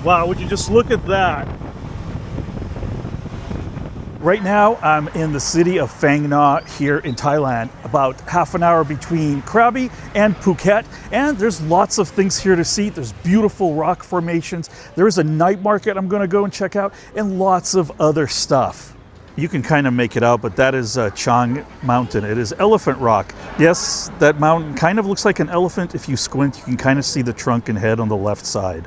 Wow, would you just look at that? Right now, I'm in the city of Phang Nga here in Thailand, about half an hour between Krabi and Phuket. And there's lots of things here to see. There's beautiful rock formations. There is a night market I'm gonna go and check out, and lots of other stuff. You can kind of make it out, but that is Trang mountain. It is elephant rock. Yes, that mountain kind of looks like an elephant. If you squint, you can kind of see the trunk and head on the left side.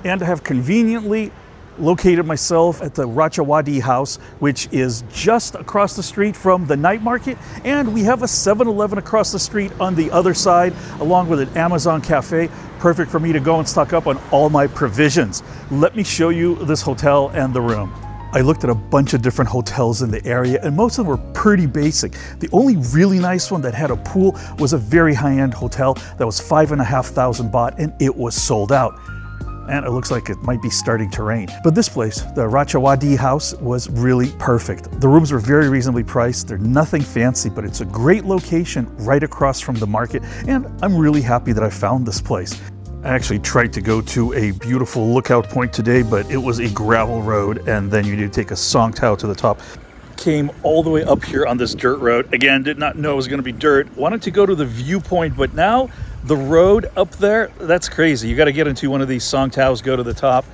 And I have conveniently located myself at the Ratchawadi house, which is just across the street from the night market, and we have a 7-Eleven across the street on the other side, along with an Amazon cafe, perfect for me to go and stock up on all my provisions. Let me show you this hotel and the room. I looked at a bunch of different hotels in the area, and most of them were pretty basic. The only really nice one that had a pool was a very high-end hotel that was 5,500 baht, and it was sold out. And it looks like it might be starting to rain. But this place, the Ratchawadi house, was really perfect. The rooms were very reasonably priced. They're nothing fancy, but it's a great location right across from the market. And I'm really happy that I found this place. I actually tried to go to a beautiful lookout point today, but it was a gravel road, and then you need to take a song tao to the top. Came all the way up here on this dirt road. Again, did not know it was gonna be dirt. Wanted to go to the viewpoint, but now the road up there, that's crazy. You gotta get into one of these song taos, go to the top.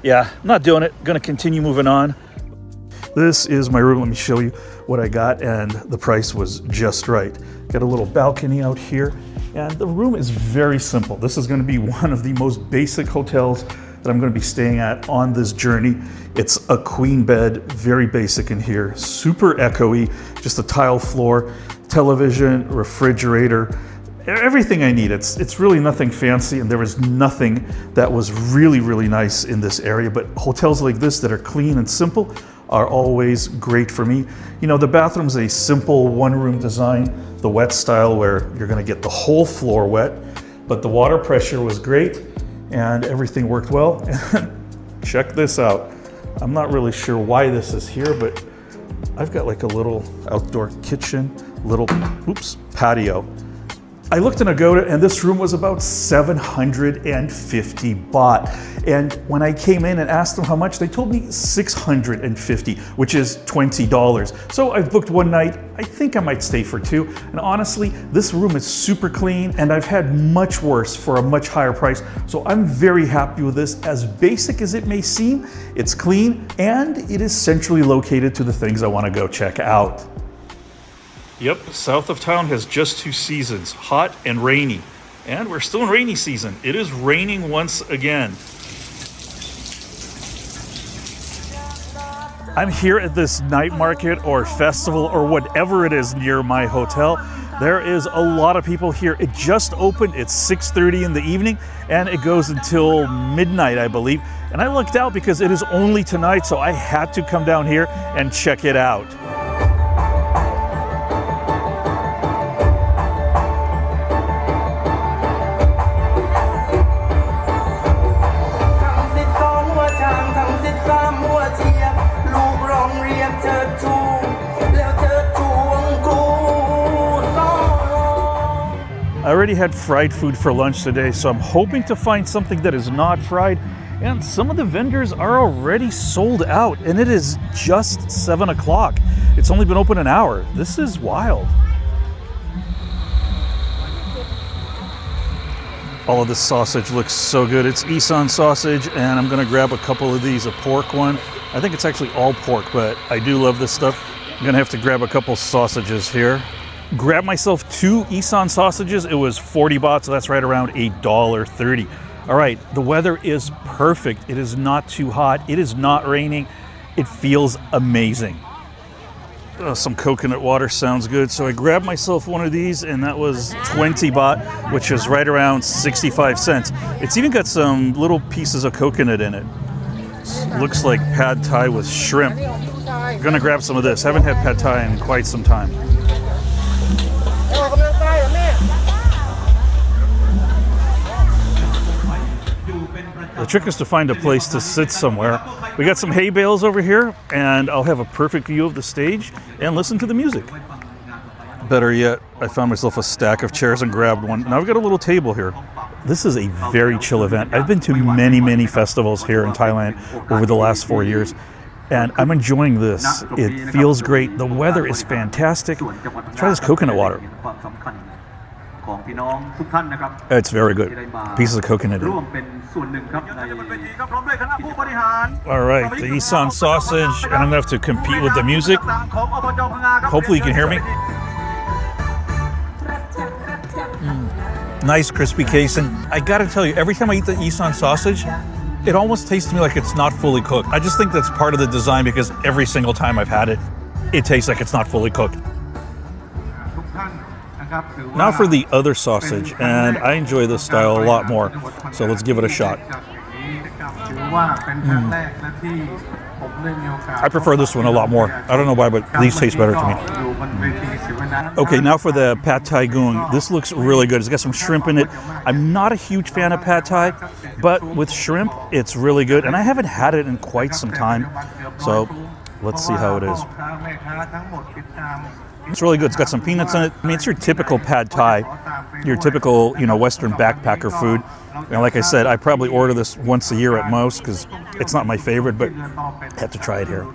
Yeah, I'm not doing it. Gonna continue moving on. This is my room. Let me show you what I got, and the price was just right. Got a little balcony out here, and the room is very simple. This is gonna be one of the most basic hotels that I'm gonna be staying at on this journey. It's a queen bed, very basic in here, super echoey, just a tile floor, television, refrigerator, everything I need. It's really nothing fancy, and there was nothing that was really, really nice in this area, but hotels like this that are clean and simple are always great for me. You know, the bathroom's a simple one-room design, the wet style where you're gonna get the whole floor wet, but the water pressure was great and everything worked well. Check this out. I'm not really sure why this is here, but I've got like a little outdoor kitchen, little, patio. I looked in Agoda, and this room was about 750 baht. And when I came in and asked them how much, they told me 650, which is $20. So I've booked one night. I think I might stay for two. And honestly, this room is super clean, and I've had much worse for a much higher price. So I'm very happy with this. As basic as it may seem, it's clean, and it is centrally located to the things I want to go check out. Yep, south of town has just two seasons, hot and rainy. And we're still in rainy season. It is raining once again. I'm here at this night market or festival or whatever it is near my hotel. There is a lot of people here. It just opened, it's 6:30 in the evening, and it goes until midnight, I believe. And I lucked out because it is only tonight, so I had to come down here and check it out. I already had fried food for lunch today, so I'm hoping to find something that is not fried. And some of the vendors are already sold out, and it is just 7 o'clock. It's only been open an hour. This is wild. All of this sausage looks so good. It's Isan sausage, and I'm gonna grab a couple of these, a pork one. I think it's actually all pork, but I do love this stuff. I'm gonna have to grab a couple sausages here. Grab myself 2 Isan sausages. It was 40 baht, so that's right around $1.30. All right, the weather is perfect. It is not too hot. It is not raining. It feels amazing. Some coconut water sounds good. So I grabbed myself one of these, and that was 20 baht, which is right around 65 cents. It's even got some little pieces of coconut in it. Looks like pad thai with shrimp. I'm gonna grab some of this. Haven't had pad thai in quite some time. The trick is to find a place to sit somewhere. We got some hay bales over here, and I'll have a perfect view of the stage and listen to the music. Better yet, I found myself a stack of chairs and grabbed one. Now I've got a little table here. This is a very chill event. I've been to many festivals here in Thailand over the last 4 years, and I'm enjoying this. It feels great. The weather is fantastic. Try this coconut water. It's very good. Pieces of coconut in it. All right, the Isan sausage, and I'm gonna have to compete with the music. Hopefully you can hear me. Nice crispy casing. I gotta tell you, every time I eat the Isan sausage, it almost tastes to me like it's not fully cooked. I just think that's part of the design because every single time I've had it, it tastes like it's not fully cooked. Now for the other sausage, and I enjoy this style a lot more, so let's give it a shot. I prefer this one a lot more. I don't know why, but these taste better to me. Okay, now for the Pad Thai Goong. This looks really good. It's got some shrimp in it. I'm not a huge fan of Pad Thai, but with shrimp, it's really good. And I haven't had it in quite some time, so let's see how it is. It's really good. It's got some peanuts in it. I mean, it's your typical Pad Thai, your typical, Western backpacker food. And like I said, I probably order this once a year at most because it's not my favorite, but I have to try it here.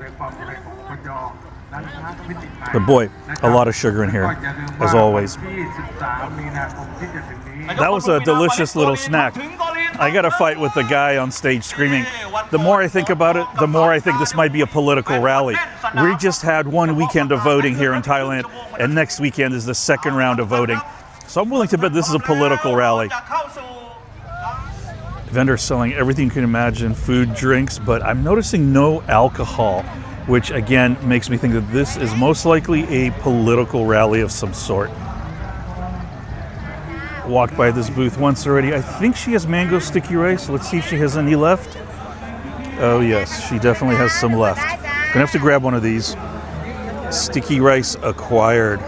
But boy, a lot of sugar in here, as always. That was a delicious little snack. I got to fight with the guy on stage screaming. The more I think about it, the more I think this might be a political rally. We just had one weekend of voting here in Thailand, and next weekend is the second round of voting. So I'm willing to bet this is a political rally. Vendors selling everything you can imagine, food, drinks, but I'm noticing no alcohol, which again makes me think that this is most likely a political rally of some sort. Walked by this booth once already. I think she has mango sticky rice. Let's see if she has any left. Oh yes, she definitely has some left. Gonna have to grab one of these. Sticky rice acquired.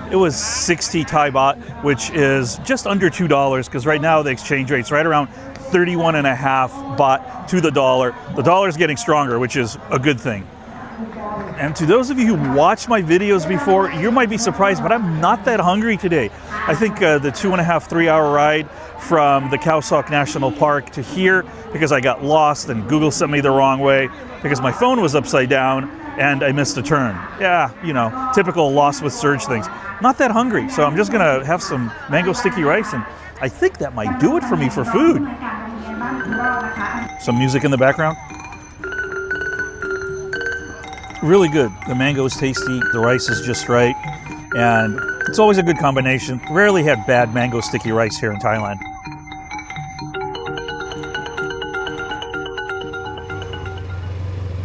It was 60 Thai baht, which is just under $2, because right now the exchange rate's right around 31.5 baht to the dollar. The dollar's getting stronger, which is a good thing. And to those of you who watched my videos before, you might be surprised, but I'm not that hungry today. I think the 2.5, 3 hour ride from the Khao Sok National Park to here, because I got lost and Google sent me the wrong way, because my phone was upside down and I missed a turn. Yeah, typical lost with Serg things. Not that hungry, so I'm just gonna have some mango sticky rice, and I think that might do it for me for food. Some music in the background. Really good. The mango is tasty, the rice is just right, and it's always a good combination. Rarely had bad mango sticky rice here in Thailand.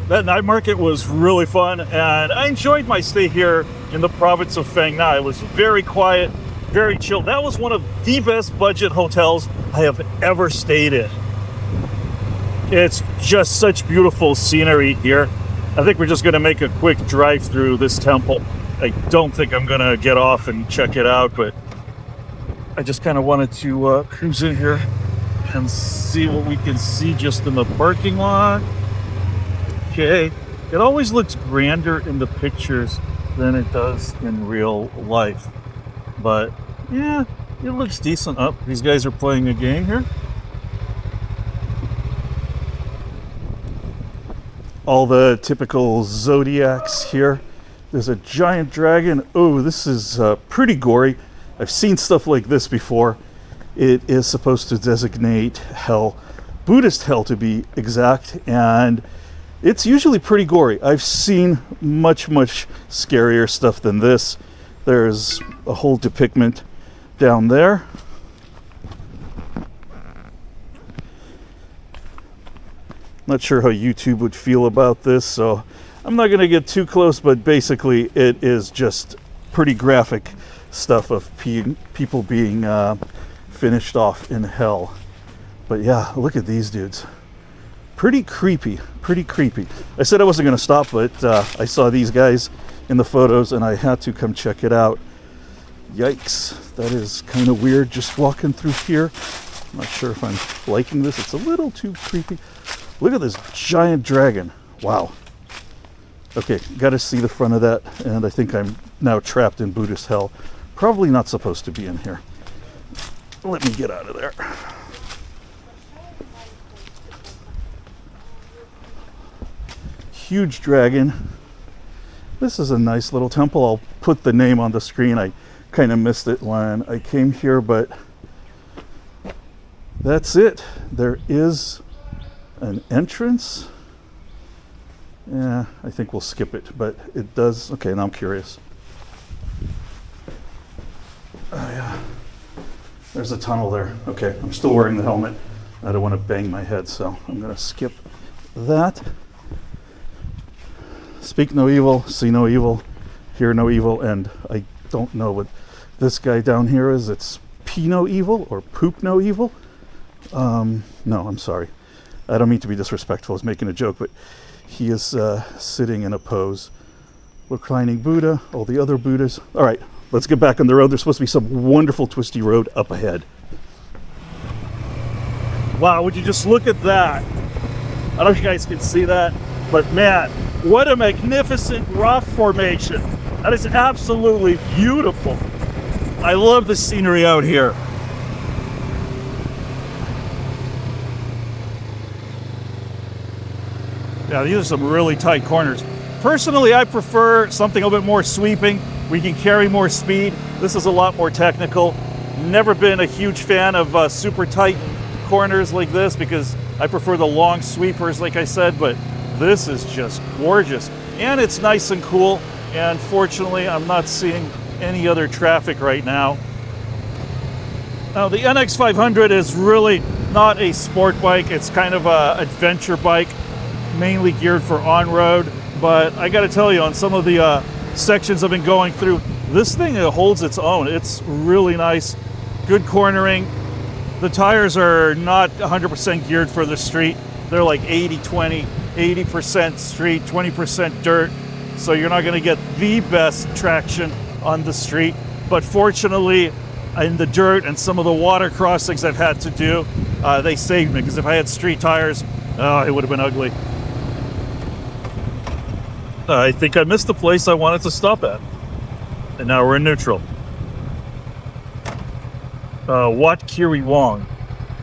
That night market was really fun, and I enjoyed my stay here in the province of Phang Nga. It was very quiet, very chill. That was one of the best budget hotels I have ever stayed in. It's just such beautiful scenery here. I think we're just going to make a quick drive through this temple. I don't think I'm going to get off and check it out, but I just kind of wanted to cruise in here and see what we can see just in the parking lot. Okay, it always looks grander in the pictures than it does in real life. But yeah, it looks decent. Oh, these guys are playing a game here. All the typical zodiacs here. There's a giant dragon. Oh, this is pretty gory. I've seen stuff like this before. It is supposed to designate hell, Buddhist hell to be exact, and it's usually pretty gory. I've seen much scarier stuff than this. There's a whole depiction down there. Not sure how YouTube would feel about this, so I'm not going to get too close, but basically it is just pretty graphic stuff of people being finished off in hell. But yeah, look at these dudes. Pretty creepy. I said I wasn't going to stop, but I saw these guys in the photos and I had to come check it out. Yikes, that is kind of weird just walking through here. I'm not sure if I'm liking this. It's a little too creepy. Look at this giant dragon. Wow. Okay, got to see the front of that, and I think I'm now trapped in Buddhist hell. Probably not supposed to be in here. Let me get out of there. huge dragon. This is a nice little temple. I'll put the name on the screen. I kind of missed it when I came here, but that's it. There is an entrance. Yeah, I think we'll skip it, but it does. Okay, now I'm curious. Oh yeah, there's a tunnel there. Okay, I'm still wearing the helmet. I don't want to bang my head, so I'm going to skip that. Speak no evil, see no evil, hear no evil, and I don't know what this guy down here is. It's pee no evil or poop no evil. No, I'm sorry. I don't mean to be disrespectful. I was making a joke, but he is sitting in a pose. Reclining Buddha, all the other Buddhas. All right, let's get back on the road. There's supposed to be some wonderful twisty road up ahead. Wow, would you just look at that? I don't know if you guys can see that, but man, what a magnificent rock formation. That is absolutely beautiful. I love the scenery out here. Yeah, these are some really tight corners. Personally, I prefer something a little bit more sweeping. We can carry more speed. This is a lot more technical. Never been a huge fan of super tight corners like this because I prefer the long sweepers, like I said, but this is just gorgeous. And it's nice and cool. And fortunately, I'm not seeing any other traffic right now. Now, the NX500 is really not a sport bike. It's kind of an adventure bike, mainly geared for on-road. But I got to tell you, on some of the sections I've been going through, this thing holds its own. It's really nice, good cornering. The tires are not 100% geared for the street. They're like 80-20, 80% street, 20% dirt. So you're not going to get the best traction on the street. But fortunately, in the dirt and some of the water crossings I've had to do, they saved me, because if I had street tires, it would have been ugly. I think I missed the place I wanted to stop at. And now we're in neutral. Wat Kiri Wong.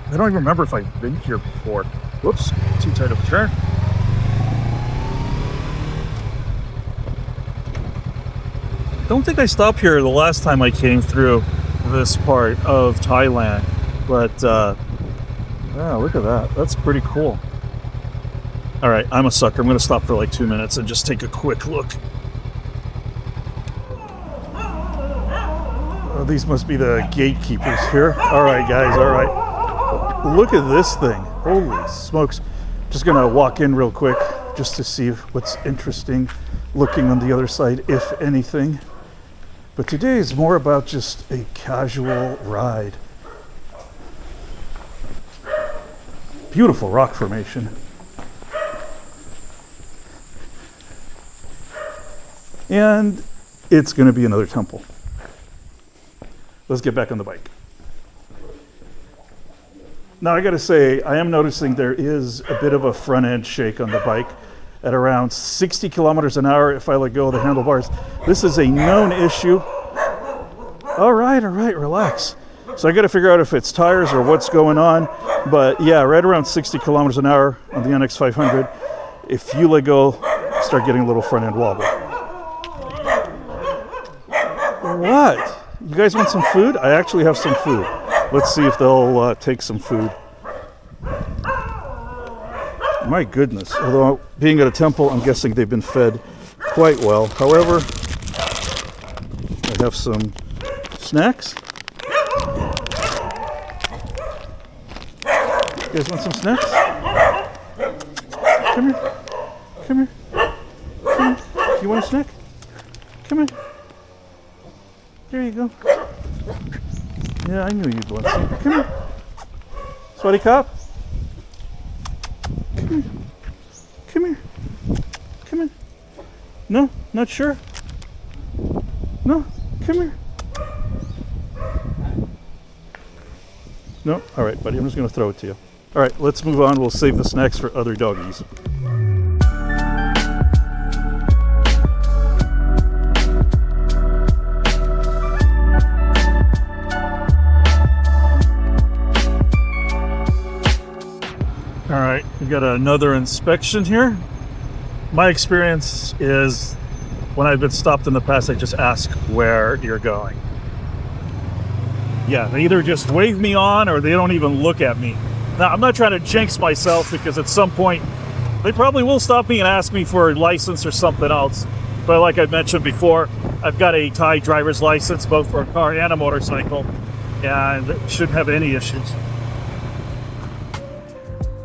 I don't even remember if I've been here before. Whoops, too tight of a turn. Don't think I stopped here the last time I came through this part of Thailand, but yeah, look at that. That's pretty cool. All right, I'm a sucker. I'm going to stop for like 2 minutes and just take a quick look. Oh, these must be the gatekeepers here. All right, guys, all right. Look at this thing. Holy smokes. Just going to walk in real quick just to see what's interesting looking on the other side, if anything. But today is more about just a casual ride. Beautiful rock formation. And it's going to be another temple. Let's get back on the bike. Now I got to say, I am noticing there is a bit of a front end shake on the bike at around 60 kilometers an hour if I let go of the handlebars. This is a known issue. All right, relax. So I got to figure out if it's tires or what's going on. But yeah, right around 60 kilometers an hour on the NX500. If you let go, start getting a little front end wobble. What? You guys want some food? I actually have some food. Let's see if they'll take some food. My goodness. Although being at a temple, I'm guessing they've been fed quite well. However, I have some snacks. You guys want some snacks? Come here. Come here. Come here. You want a snack? Come here. There you go. Yeah, I knew you'd want some. Come here. Sweaty cop. Come here. Come here. Come here. No, not sure. No, come here. No? All right, buddy, I'm just going to throw it to you. All right, let's move on. We'll save the snacks for other doggies. All right, we got another inspection here. My experience is when I've been stopped in the past, I just ask where you're going. Yeah, they either just wave me on or they don't even look at me. Now, I'm not trying to jinx myself because at some point they probably will stop me and ask me for a license or something else. But like I mentioned before, I've got a Thai driver's license, both for a car and a motorcycle, and shouldn't have any issues.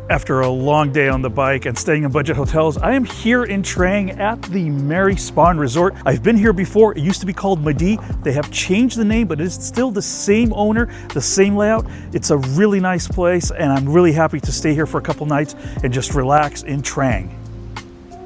After a long day on the bike and staying in budget hotels, I am here in Trang at the Mary Spawn Resort. I've been here before. It used to be called Madi. They have changed the name, but it's still the same owner, the same layout. It's a really nice place, and I'm really happy to stay here for a couple nights and just relax in Trang.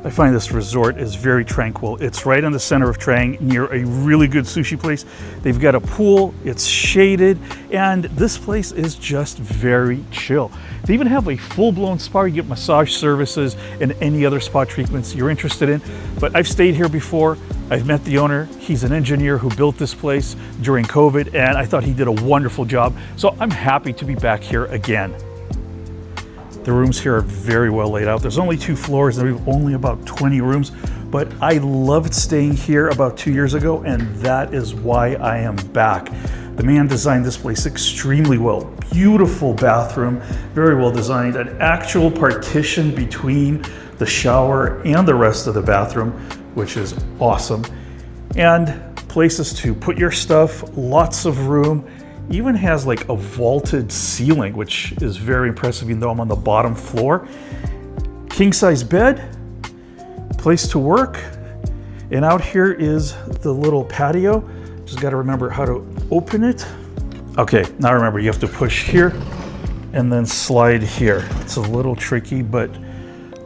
I find this resort is very tranquil. It's right in the center of Trang near a really good sushi place. They've got a pool, it's shaded, and this place is just very chill. They even have a full-blown spa. You get massage services and any other spa treatments you're interested in. But I've stayed here before. I've met the owner. He's an engineer who built this place during COVID, and I thought he did a wonderful job. So I'm happy to be back here again. The rooms here are very well laid out. There's only 2 floors and we have only about 20 rooms, but I loved staying here about 2 years ago, and that is why I am back. The man designed this place extremely well. Beautiful bathroom, very well designed, an actual partition between the shower and the rest of the bathroom, which is awesome. And places to put your stuff, lots of room. Even has like a vaulted ceiling, which is very impressive, even though I'm on the bottom floor. King size bed, place to work. And out here is the little patio. Just got to remember how to open it. Okay, now remember, you have to push here and then slide here. It's a little tricky, but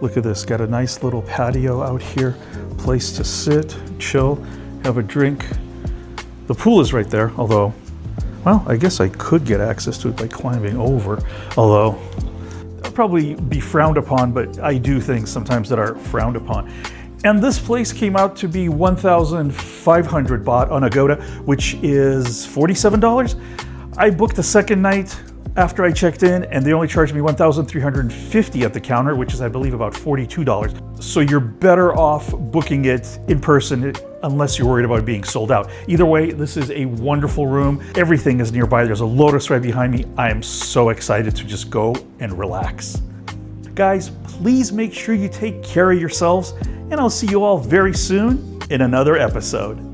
look at this. Got a nice little patio out here. Place to sit, chill, have a drink. The pool is right there, although, well, I guess I could get access to it by climbing over, although that'll probably be frowned upon, but I do things sometimes that are frowned upon. And this place came out to be 1,500 baht on Agoda, which is $47. I booked the second night after I checked in, and they only charged me 1,350 at the counter, which is, I believe, about $42. So you're better off booking it in person unless you're worried about it being sold out. Either way, this is a wonderful room. Everything is nearby. There's a Lotus right behind me. I am so excited to just go and relax. Guys, please make sure you take care of yourselves, and I'll see you all very soon in another episode.